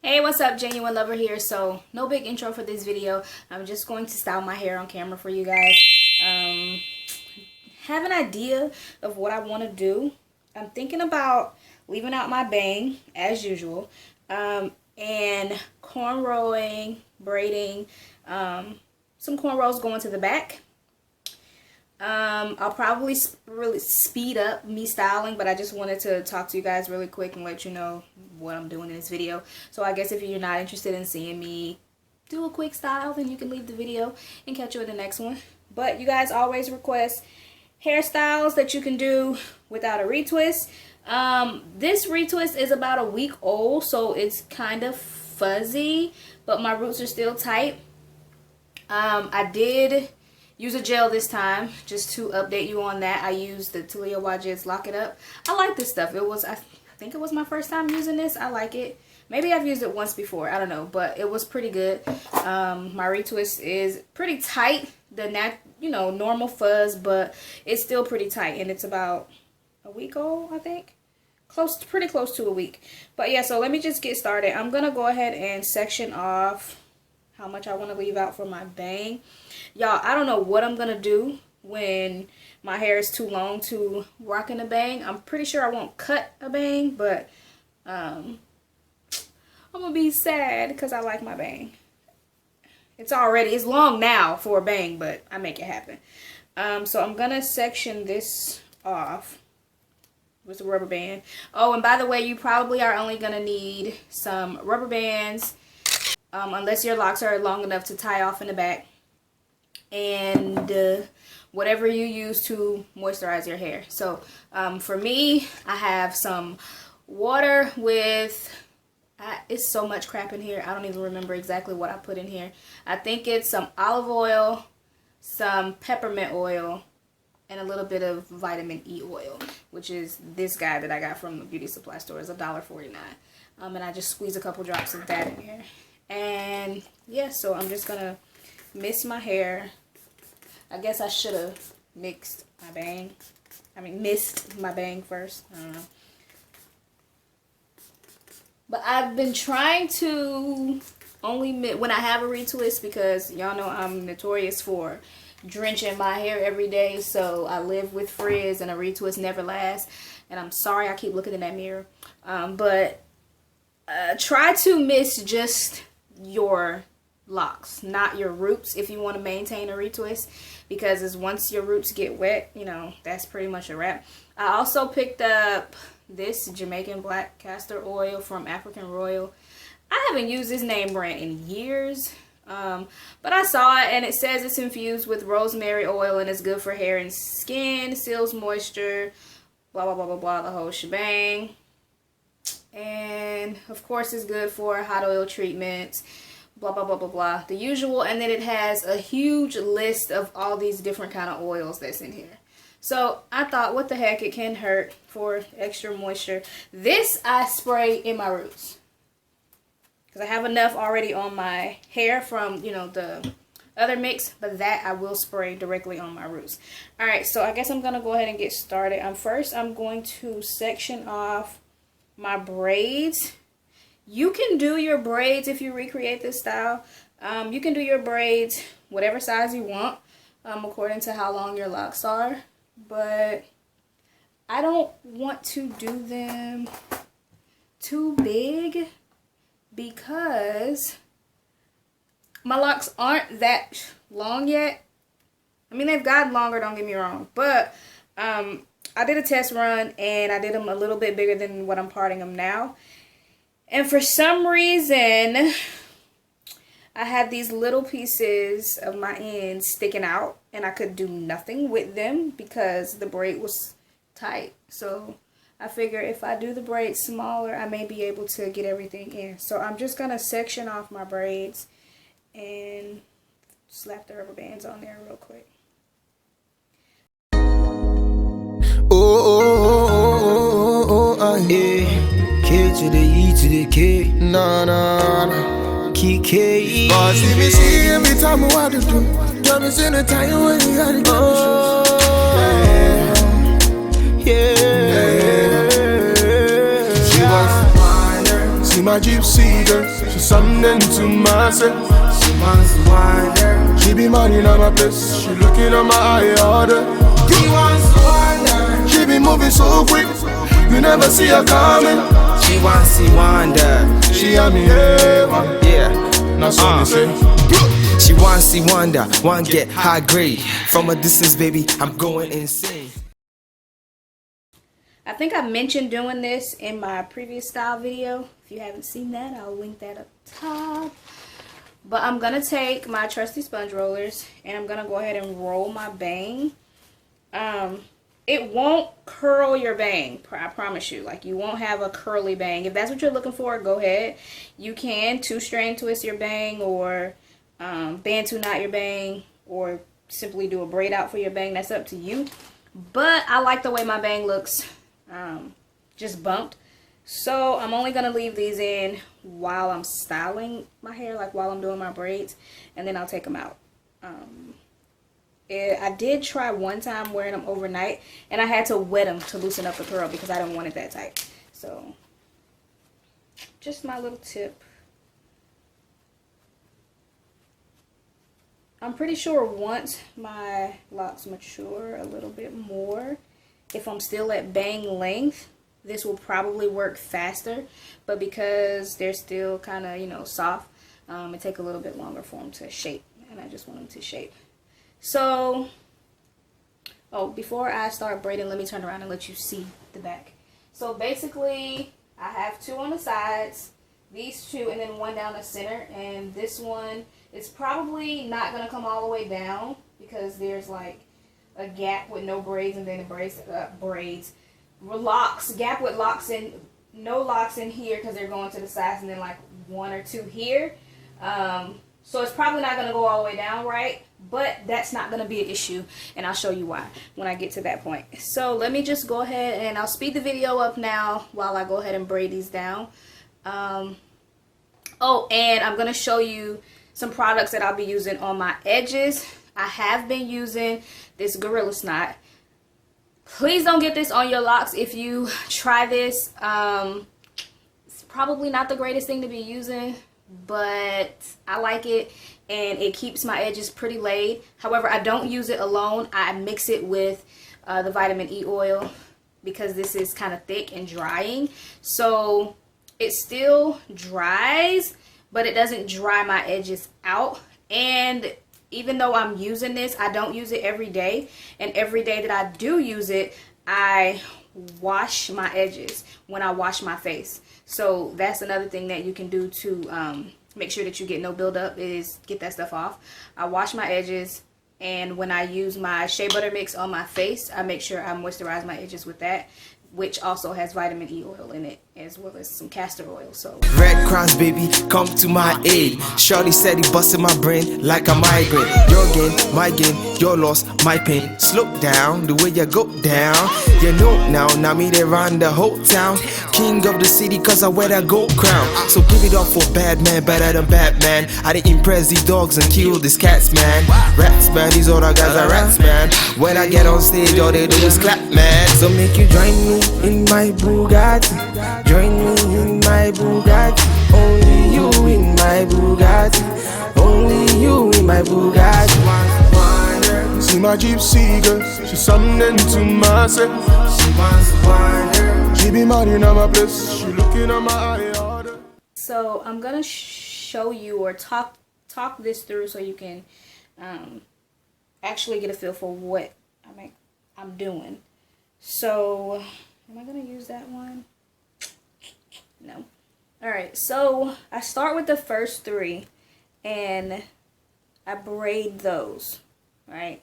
Hey, what's up? JenuineLover here. So no big intro for this video. I'm just going to style my hair on camera for you guys. Have an idea of what I want to do. I'm thinking about leaving out my bang as usual, and cornrowing, braiding, some cornrows going to the back. I'll probably really speed up me styling, but I just wanted to talk to you guys really quick and let you know what I'm doing in this video. So I guess if you're not interested in seeing me do a quick style, then you can leave the video and catch you in the next one. But you guys always request hairstyles that you can do without a retwist. This retwist is about a week old, so it's kind of fuzzy, but my roots are still tight. I did use a gel this time, just to update you on that. I used the Talia Wajid's Lock It Up. I like this stuff. I think it was my first time using this. I like it. Maybe I've used it once before. I don't know, but it was pretty good. My retwist is pretty tight. Normal fuzz, but it's still pretty tight, and it's about a week old, I think. Pretty close to a week. But yeah, so let me just get started. I'm gonna go ahead and section off how much I want to leave out for my bang. Y'all, I don't know what I'm gonna do when my hair is too long to rock in a bang. I'm pretty sure I won't cut a bang, but I'm gonna be sad because I like my bang. It's long now for a bang, but I make it happen. So I'm gonna section this off with a rubber band. Oh, and by the way, you probably are only gonna need some rubber bands, unless your locks are long enough to tie off in the back, and whatever you use to moisturize your hair. So for me, I have some water with, it's so much crap in here, I don't even remember exactly what I put in here. I think it's some olive oil, some peppermint oil, and a little bit of vitamin E oil, which is this guy that I got from the beauty supply store. It's $1.49. And I just squeeze a couple drops of that in here. And yeah, so I'm just gonna mist my hair. I guess I should have mixed my bang. Mist my bang first. I don't know. But I've been trying to only when I have a retwist, because y'all know I'm notorious for drenching my hair every day. So I live with frizz, and a retwist never lasts. And I'm sorry I keep looking in that mirror. But try to mist just your locks, not your roots, if you want to maintain a retwist, because once your roots get wet, that's pretty much a wrap. I also picked up this Jamaican black castor oil from African Royal. I haven't used this name brand in years, but I saw it, and it says it's infused with rosemary oil and it's good for hair and skin, seals moisture, blah blah blah blah blah, the whole shebang. And of course it's good for hot oil treatments, blah blah blah blah blah, the usual. And then it has a huge list of all these different kind of oils that's in here. So I thought, what the heck, it can hurt for extra moisture. This I spray in my roots, because I have enough already on my hair from the other mix, but that I will spray directly on my roots. Alright, so I guess I'm gonna go ahead and get started. First I'm going to section off my braids. You can do your braids if you recreate this style. You can do your braids whatever size you want, according to how long your locks are. But I don't want to do them too big, because my locks aren't that long yet. They've gotten longer, don't get me wrong, but I did a test run and I did them a little bit bigger than what I'm parting them now. And for some reason, I had these little pieces of my ends sticking out, and I could do nothing with them because the braid was tight. So I figure if I do the braids smaller, I may be able to get everything in. So I'm just going to section off my braids and slap the rubber bands on there real quick. K to the E to the K, nah, KK. Boss, if you see every time I want to do, tell me in the time when you gotta go. Yeah. She was my gypsy girl, she's something to myself. She wants to wander. She be minding on my place, she looking on my eye order. She wants to wander. She be moving so quick, you never see her coming. She wants to wander. She had me heaven, Yeah. that's what they say. She wants to wander, one get high grade. From a distance, baby, I'm going insane. I think I mentioned doing this in my previous style video. If you haven't seen that, I'll link that up top. But I'm gonna take my trusty sponge rollers and I'm gonna go ahead and roll my bang. It won't curl your bang, I promise you. Like, you won't have a curly bang. If that's what you're looking for, go ahead. You can 2-strand twist your bang, or band 2-knot your bang, or simply do a braid out for your bang. That's up to you. But I like the way my bang looks just bumped. So I'm only going to leave these in while I'm styling my hair, like while I'm doing my braids, and then I'll take them out. I did try one time wearing them overnight, and I had to wet them to loosen up the curl because I didn't want it that tight. So just my little tip. I'm pretty sure once my locks mature a little bit more, if I'm still at bang length, this will probably work faster. But because they're still kind of, you know, soft, it takes a little bit longer for them to shape, and I just want them to shape. So, before I start braiding, let me turn around and let you see the back. So basically, I have 2 on the sides, these 2, and then 1 down the center. And this one is probably not going to come all the way down because there's like a gap with no braids, and then the locks, gap with locks in, no locks in here because they're going to the sides, and then like 1 or 2 here. So it's probably not going to go all the way down, right? But that's not going to be an issue, and I'll show you why when I get to that point. So let me just go ahead and I'll speed the video up now while I go ahead and braid these down. And I'm going to show you some products that I'll be using on my edges. I have been using this Gorilla Snot. Please don't get this on your locks if you try this. It's probably not the greatest thing to be using, but I like it, and it keeps my edges pretty laid. However, I don't use it alone. I mix it with the vitamin E oil because this is kind of thick and drying. So it still dries, but it doesn't dry my edges out. And even though I'm using this, I don't use it every day. And every day that I do use it, I wash my edges when I wash my face. So that's another thing that you can do to make sure that you get no buildup, is get that stuff off. I wash my edges, and when I use my shea butter mix on my face, I make sure I moisturize my edges with that, which also has vitamin E oil in it, as well as some castor oil. So Red Cross, baby, come to my aid. Shorty said he busted my brain like a migraine. Your gain, my gain, your loss, my pain. Slow down the way you go down. You know now me they run the whole town. King of the city cause I wear that gold crown. So give it up for bad man, better than Batman. I didn't impress these dogs and kill these cats, man. Rats, man, these other guys are rats, man. When I get on stage, all they do is clap, man. So make you join me in my Bugatti. Join me in my Bugatti. Only you in my Bugatti. Only you in my Bugatti. See my gypsy girl, she's something to myself. She wants to wander. She be minding on my place, she looking on my eye order. So I'm gonna show you or talk this through so you can actually get a feel for what I'm doing. So am I gonna use that one? No. Alright, so I start with the first 3 and I braid those, right?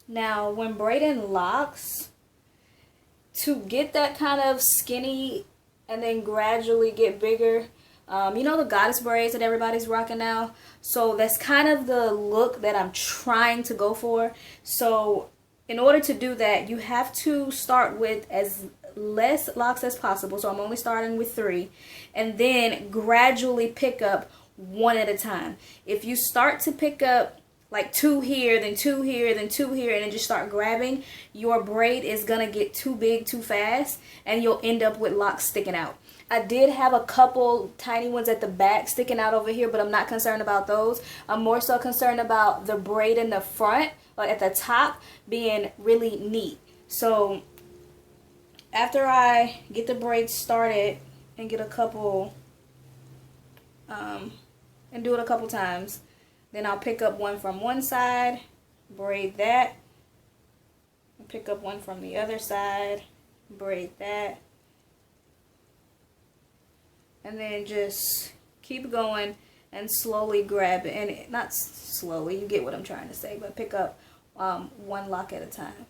Now when braiding locks, to get that kind of skinny and then gradually get bigger, you know the goddess braids that everybody's rocking now? So that's kind of the look that I'm trying to go for. So in order to do that, you have to start with as less locks as possible. So I'm only starting with 3, and then gradually pick up 1 at a time. If you start to pick up like 2 here, then 2 here, then 2 here, and then just start grabbing, your braid is gonna get too big too fast, and you'll end up with locks sticking out. I did have a couple tiny ones at the back sticking out over here, but I'm not concerned about those. I'm more so concerned about the braid in the front, like at the top, being really neat. So after I get the braid started and get a couple, and do it a couple times, then I'll pick up one from one side, braid that, pick up one from the other side, braid that, and then just keep going and slowly grab it. And not slowly, you get what I'm trying to say, but pick up one lock at a time.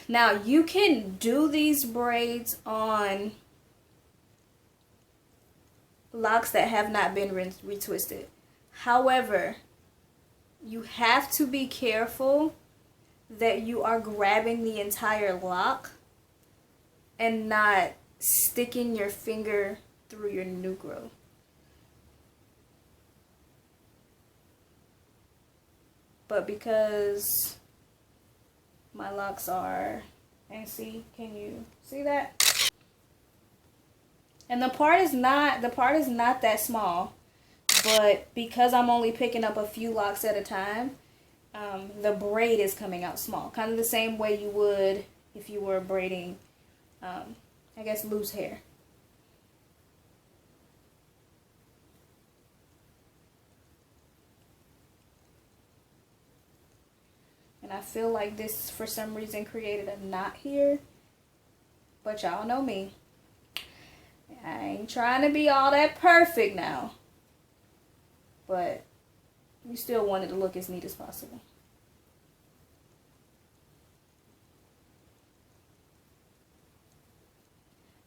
Now you can do these braids on locks that have not been retwisted. However, you have to be careful that you are grabbing the entire lock and not sticking your finger through your new growth. But because my locks are, and see, can you see that? And the part is not that small, but because I'm only picking up a few locks at a time, the braid is coming out small, kind of the same way you would if you were braiding, I guess, loose hair. And I feel like this, for some reason, created a knot here, but y'all know me. I ain't trying to be all that perfect now, but we still want it to look as neat as possible.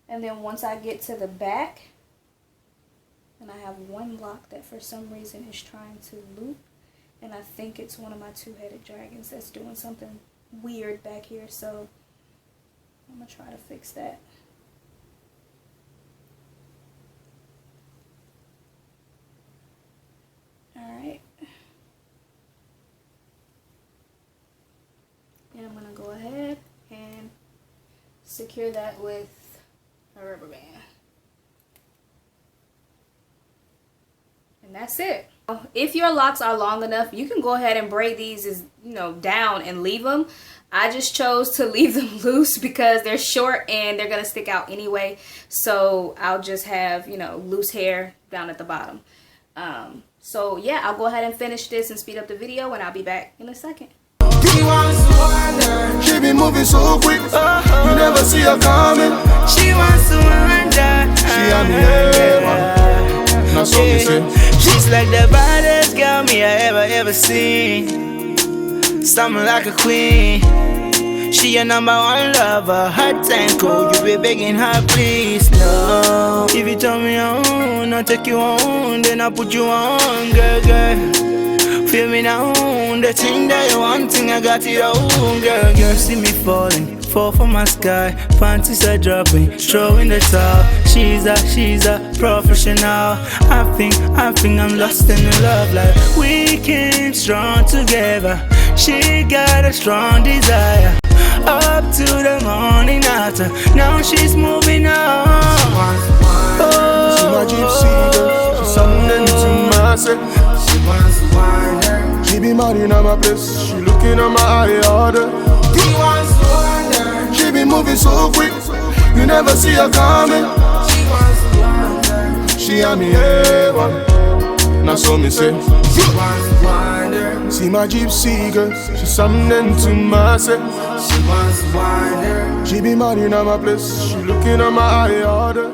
And then once I get to the back, and I have one lock that for some reason is trying to loop, and I think it's one of my two-headed dragons that's doing something weird back here, so I'm going to try to fix that. Alright. And I'm going to go ahead and secure that with a rubber band. And that's it. If your locks are long enough, you can go ahead and braid these as, down and leave them. I just chose to leave them loose because they're short and they're going to stick out anyway. So I'll just have, loose hair down at the bottom. So yeah, I'll go ahead and finish this and speed up the video, and I'll be back in a second. She wants to wonder. She be moving so quick, you never see her coming. She wants to wonder. She on the air, now so me say. She's like the baddest girl me I ever seen. Something like a queen. She your number one lover, hot and cold. You be begging her, please, no. If you tell me on, I'll take you on, then I'll put you on, girl, girl. Feel me now, the thing that you want, thing I got it on, girl, girl. See me falling, fall from my sky, panties are dropping, throwing the towel. She's a professional. I think I'm lost in the love life. We came strong together. She got a strong desire. Up to the morning after. Now she's moving on. She my gypsy girl. She's something to myself. She wants to wonder. She be mad in my place. She looking at my eye order. He wants to wonder. She be moving so quick, you never see her coming. She wants to wonder. She on me A1, now so me say. She wants to wonder. See my gypsy girl, she's something to myself. She wants to wonder. She be mad in my place. She looking at my eye order.